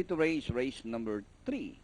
to race number 3.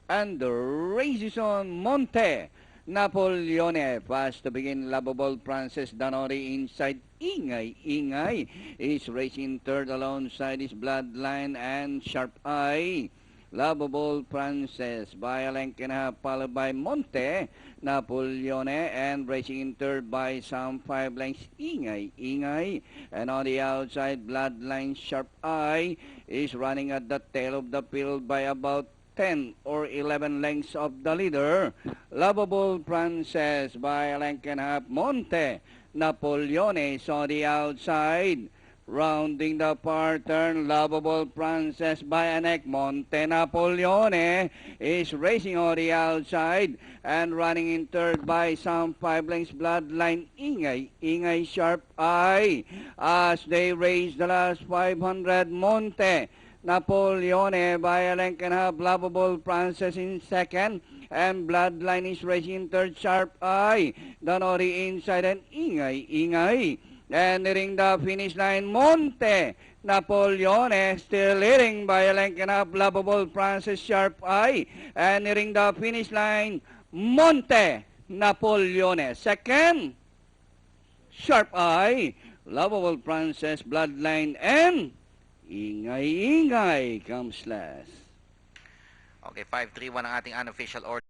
And the race is on. Monte Napoleone, fast to begin. Lovable Princess Danori inside. Ingay is racing third alongside his Bloodline and Sharp Eye. Lovable Princess by a length and a half, followed by Monte Napoleone, and racing in third by some 5 lengths. Ingay. And on the outside, Bloodline Sharp Eye is running at the tail of the field by about 10 or 11 lengths of the leader. Lovable Princess by a length and a half. Monte Napoleone is on the outside. Rounding the far turn, Lovable Princess by a neck. Monte Napoleone is racing on the outside and running in third by some 5 lengths. Bloodline Ingay Sharp Eye. As they race the last 500, Monte Napoleone by a length and a half. Lovable Princess in second, and Bloodline is racing in third. Sharp Eye, Danori inside, and Ingay. And nearing the finish line, Monte Napoleone still leading by a length and a half. Lovable Princess, Sharp Eye, and nearing the finish line, Monte Napoleone. Second, Sharp Eye, Lovable Princess, Bloodline, and Ingay comes last. Okay, 5-3-1 ang ating unofficial order.